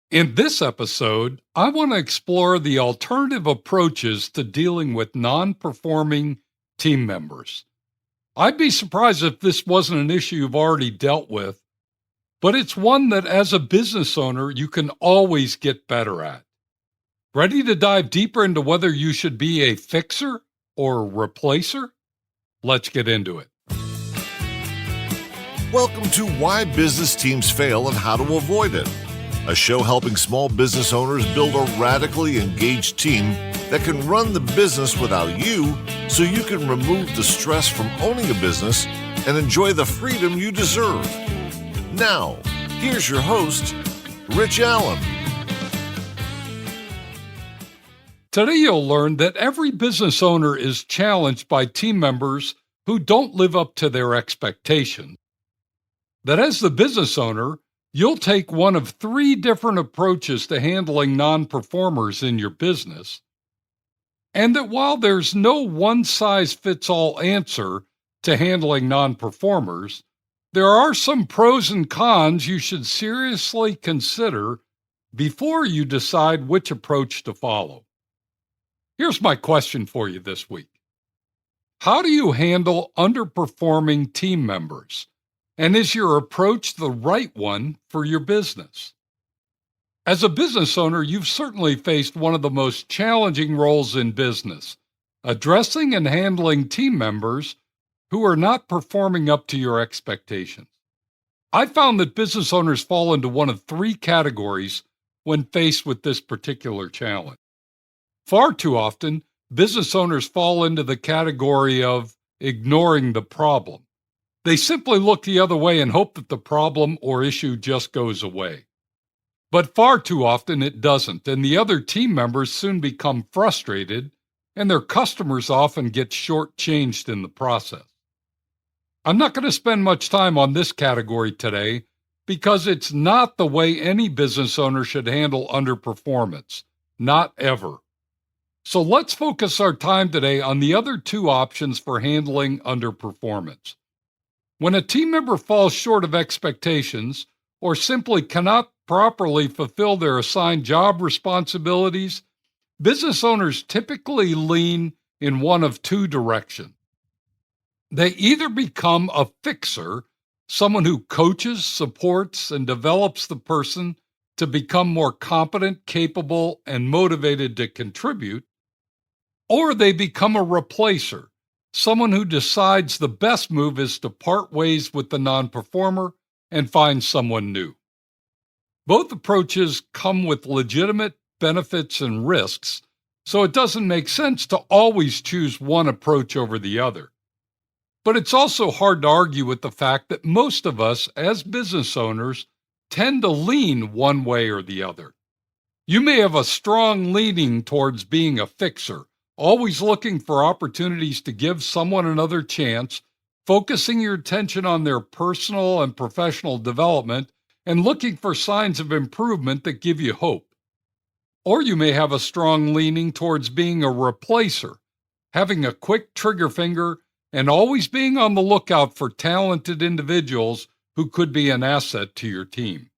In this episode, I want to explore the alternative approaches to dealing with non performing team members. I'd be surprised if this wasn't an issue you've already dealt with, but it's one that as a business owner, you can always get better at. Ready to dive deeper into whether you should be a fixer or a replacer? Let's get into it. Welcome to Why Business Teams Fail and How to Avoid It, a show helping small business owners build a radically engaged team that can run the business without you so you can remove the stress from owning a business and enjoy the freedom you deserve. Now, here's your host, Rich Allen. Today, you'll learn that every business owner is challenged by team members who don't live up to their expectations. That as the business owner, you'll take one of three different approaches to handling non-performers in your business. And that while there's no one-size-fits-all answer to handling non-performers, there are some pros and cons you should seriously consider before you decide which approach to follow. Here's my question for you this week. How do you handle underperforming team members? And is your approach the right one for your business? As a business owner, you've certainly faced one of the most challenging roles in business, addressing and handling team members who are not performing up to your expectations. I found that business owners fall into one of three categories when faced with this particular challenge. Far too often, business owners fall into the category of ignoring the problem. They simply look the other way and hope that the problem or issue just goes away. But far too often it doesn't, and the other team members soon become frustrated, and their customers often get shortchanged in the process. I'm not going to spend much time on this category today because it's not the way any business owner should handle underperformance, not ever. So let's focus our time today on the other two options for handling underperformance. When a team member falls short of expectations or simply cannot properly fulfill their assigned job responsibilities, business owners typically lean in one of two directions. They either become a fixer, someone who coaches, supports, and develops the person to become more competent, capable, and motivated to contribute, or they become a replacer, someone who decides the best move is to part ways with the non-performer and find someone new. Both approaches come with legitimate benefits and risks, so it doesn't make sense to always choose one approach over the other. But it's also hard to argue with the fact that most of us, as business owners, tend to lean one way or the other. You may have a strong leaning towards being a fixer, always looking for opportunities to give someone another chance, focusing your attention on their personal and professional development, and looking for signs of improvement that give you hope. Or you may have a strong leaning towards being a replacer, having a quick trigger finger and always being on the lookout for talented individuals who could be an asset to your team.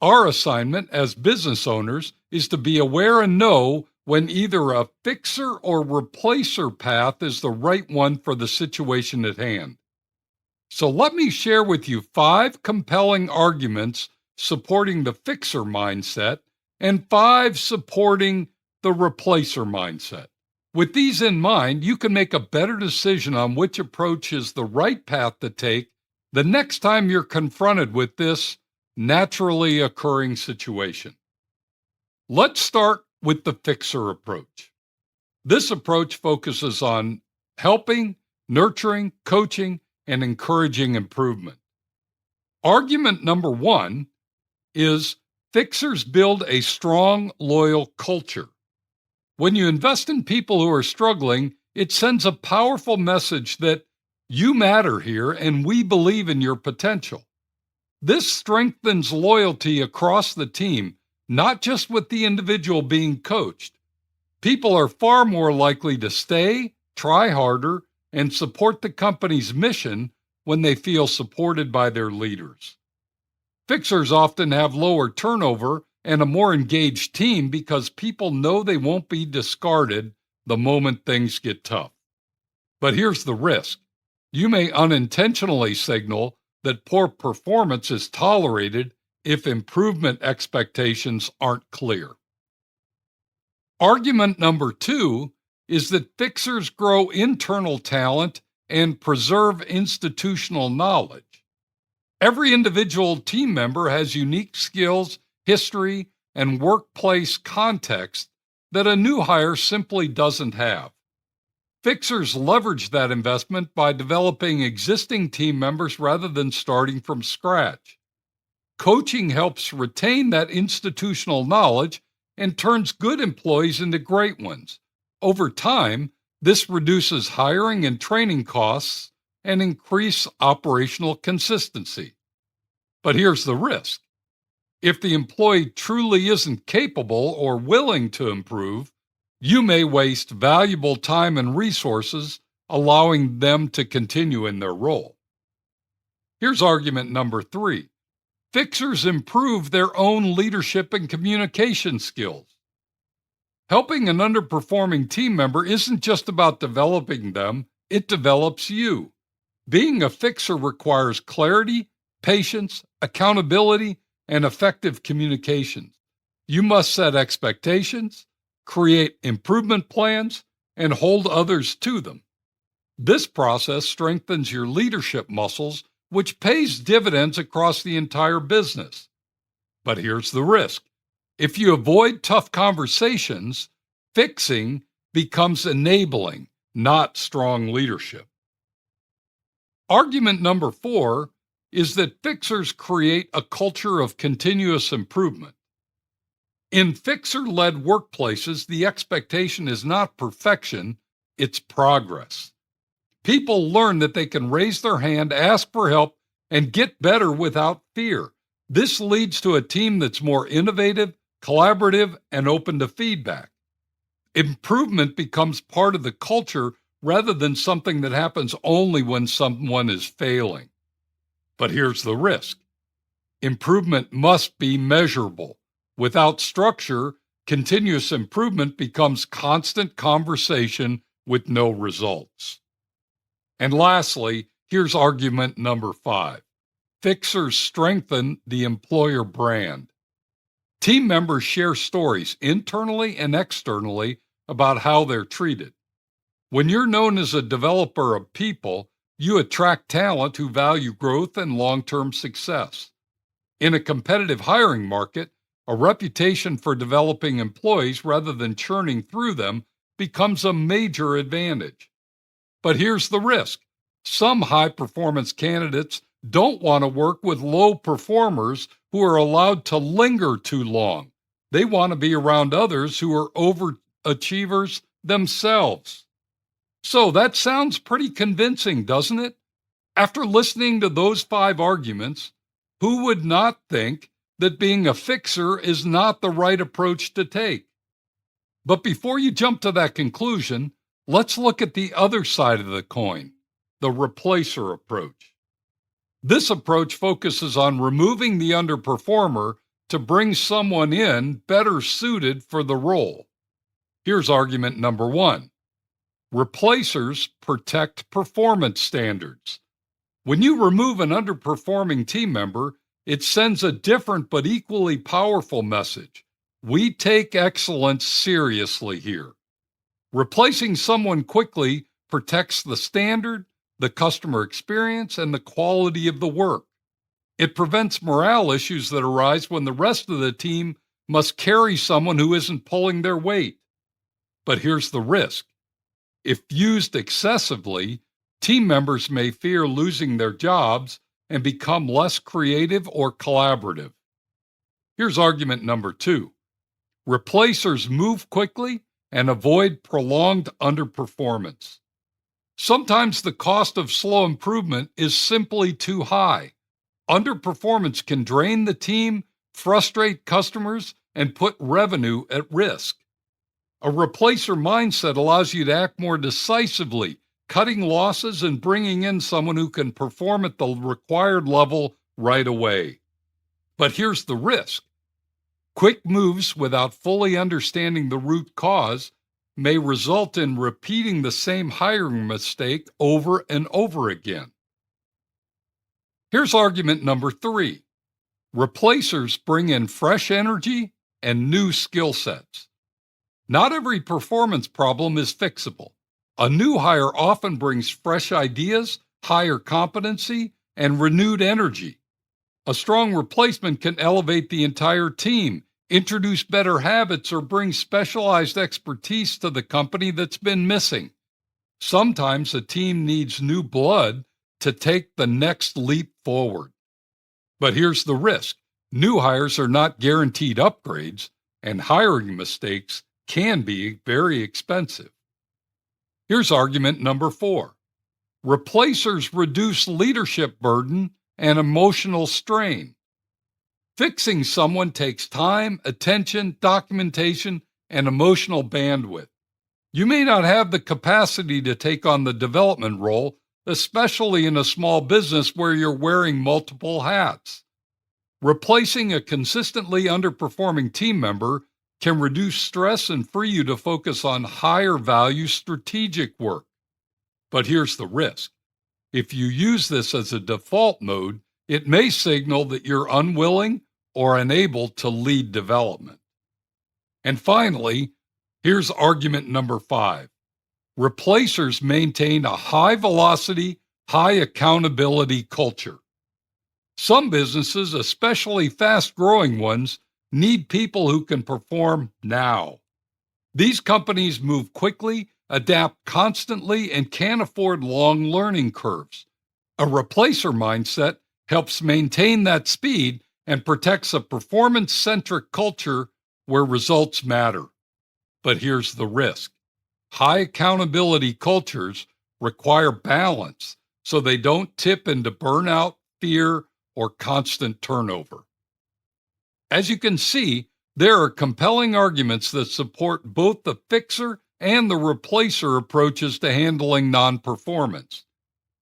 Our assignment as business owners is to be aware and know when either a fixer or replacer path is the right one for the situation at hand. So let me share with you 5 compelling arguments supporting the fixer mindset and 5 supporting the replacer mindset. With these in mind, you can make a better decision on which approach is the right path to take the next time you're confronted with this naturally occurring situation. Let's start with the fixer approach. This approach focuses on helping, nurturing, coaching, and encouraging improvement. Argument number 1 is fixers build a strong, loyal culture. When you invest in people who are struggling, it sends a powerful message that you matter here and we believe in your potential. This strengthens loyalty across the team, not just with the individual being coached. People are far more likely to stay, try harder, and support the company's mission when they feel supported by their leaders. Fixers often have lower turnover and a more engaged team because people know they won't be discarded the moment things get tough. But here's the risk. You may unintentionally signal that poor performance is tolerated if improvement expectations aren't clear. Argument number 2 is that fixers grow internal talent and preserve institutional knowledge. Every individual team member has unique skills, history, and workplace context that a new hire simply doesn't have. Fixers leverage that investment by developing existing team members rather than starting from scratch. Coaching helps retain that institutional knowledge and turns good employees into great ones. Over time, this reduces hiring and training costs and increases operational consistency. But here's the risk. If the employee truly isn't capable or willing to improve, you may waste valuable time and resources, allowing them to continue in their role. Here's argument number 3. Fixers improve their own leadership and communication skills. Helping an underperforming team member isn't just about developing them, it develops you. Being a fixer requires clarity, patience, accountability, and effective communications. You must set expectations, create improvement plans, and hold others to them. This process strengthens your leadership muscles, which pays dividends across the entire business. But here's the risk. If you avoid tough conversations, fixing becomes enabling, not strong leadership. Argument number 4 is that fixers create a culture of continuous improvement. In fixer-led workplaces, the expectation is not perfection, it's progress. People learn that they can raise their hand, ask for help, and get better without fear. This leads to a team that's more innovative, collaborative, and open to feedback. Improvement becomes part of the culture rather than something that happens only when someone is failing. But here's the risk. Improvement must be measurable. Without structure, continuous improvement becomes constant conversation with no results. And lastly, here's argument number 5. Fixers strengthen the employer brand. Team members share stories internally and externally about how they're treated. When you're known as a developer of people, you attract talent who value growth and long-term success. In a competitive hiring market, a reputation for developing employees rather than churning through them becomes a major advantage. But here's the risk. Some high-performance candidates don't want to work with low performers who are allowed to linger too long. They want to be around others who are overachievers themselves. So that sounds pretty convincing, doesn't it? After listening to those 5 arguments, who would not think that being a fixer is not the right approach to take? But before you jump to that conclusion, let's look at the other side of the coin, the replacer approach. This approach focuses on removing the underperformer to bring someone in better suited for the role. Here's argument number 1. Replacers protect performance standards. When you remove an underperforming team member, it sends a different but equally powerful message. We take excellence seriously here. Replacing someone quickly protects the standard, the customer experience, and the quality of the work. It prevents morale issues that arise when the rest of the team must carry someone who isn't pulling their weight. But here's the risk. If used excessively, team members may fear losing their jobs and become less creative or collaborative. Here's argument number 2. Replacers move quickly and avoid prolonged underperformance. Sometimes the cost of slow improvement is simply too high. Underperformance can drain the team, frustrate customers, and put revenue at risk. A replacer mindset allows you to act more decisively, cutting losses and bringing in someone who can perform at the required level right away. But here's the risk. Quick moves without fully understanding the root cause may result in repeating the same hiring mistake over and over again. Here's argument number 3. Replacers bring in fresh energy and new skill sets. Not every performance problem is fixable. A new hire often brings fresh ideas, higher competency, and renewed energy. A strong replacement can elevate the entire team, introduce better habits, or bring specialized expertise to the company that's been missing. Sometimes a team needs new blood to take the next leap forward. But here's the risk. New hires are not guaranteed upgrades, and hiring mistakes can be very expensive. Here's argument number 4. Replacers reduce leadership burden and emotional strain. Fixing someone takes time, attention, documentation, and emotional bandwidth. You may not have the capacity to take on the development role, especially in a small business where you're wearing multiple hats. Replacing a consistently underperforming team member can reduce stress and free you to focus on higher value strategic work. But here's the risk. If you use this as a default mode, it may signal that you're unwilling or unable to lead development. And finally, here's argument number 5. Replacers maintain a high velocity, high accountability culture. Some businesses, especially fast-growing ones, need people who can perform now. These companies move quickly, adapt constantly, and can't afford long learning curves. A replacer mindset helps maintain that speed and protects a performance-centric culture where results matter. But here's the risk. High accountability cultures require balance so they don't tip into burnout, fear, or constant turnover. As you can see, there are compelling arguments that support both the fixer and the replacer approaches to handling non-performance.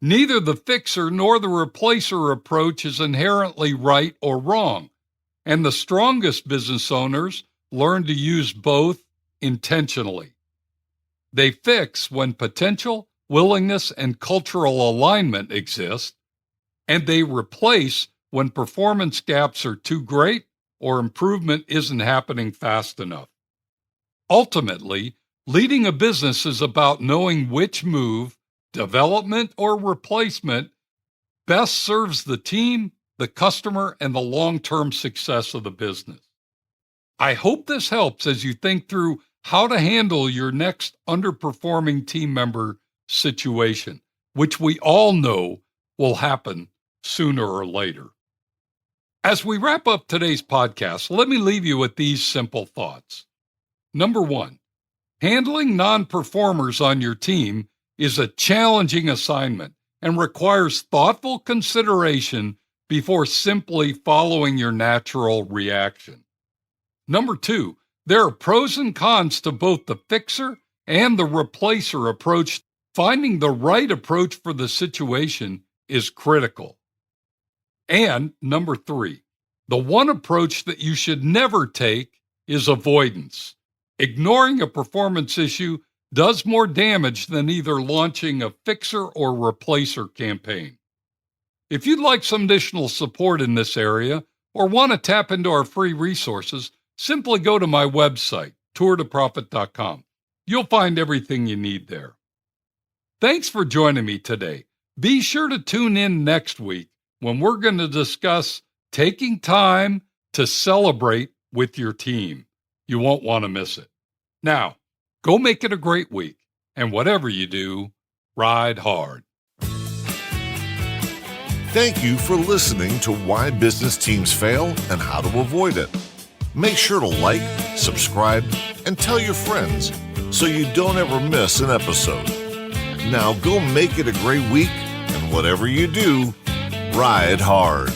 Neither the fixer nor the replacer approach is inherently right or wrong, and the strongest business owners learn to use both intentionally. They fix when potential, willingness, and cultural alignment exist, and they replace when performance gaps are too great or improvement isn't happening fast enough. Ultimately, leading a business is about knowing which move, development or replacement, best serves the team, the customer, and the long-term success of the business. I hope this helps as you think through how to handle your next underperforming team member situation, which we all know will happen sooner or later. As we wrap up today's podcast, let me leave you with these simple thoughts. Number 1, handling non-performers on your team is a challenging assignment and requires thoughtful consideration before simply following your natural reaction. Number 2, there are pros and cons to both the fixer and the replacer approach. Finding the right approach for the situation is critical. And number 3, the one approach that you should never take is avoidance. Ignoring a performance issue does more damage than either launching a fixer or replacer campaign. If you'd like some additional support in this area or want to tap into our free resources, simply go to my website, tourtoprofit.com. You'll find everything you need there. Thanks for joining me today. Be sure to tune in next week when we're going to discuss taking time to celebrate with your team. You won't want to miss it. Now, go make it a great week, and whatever you do, ride hard. Thank you for listening to Why Business Teams Fail and How to Avoid It. Make sure to like, subscribe, and tell your friends so you don't ever miss an episode. Now go make it a great week, and whatever you do, ride hard.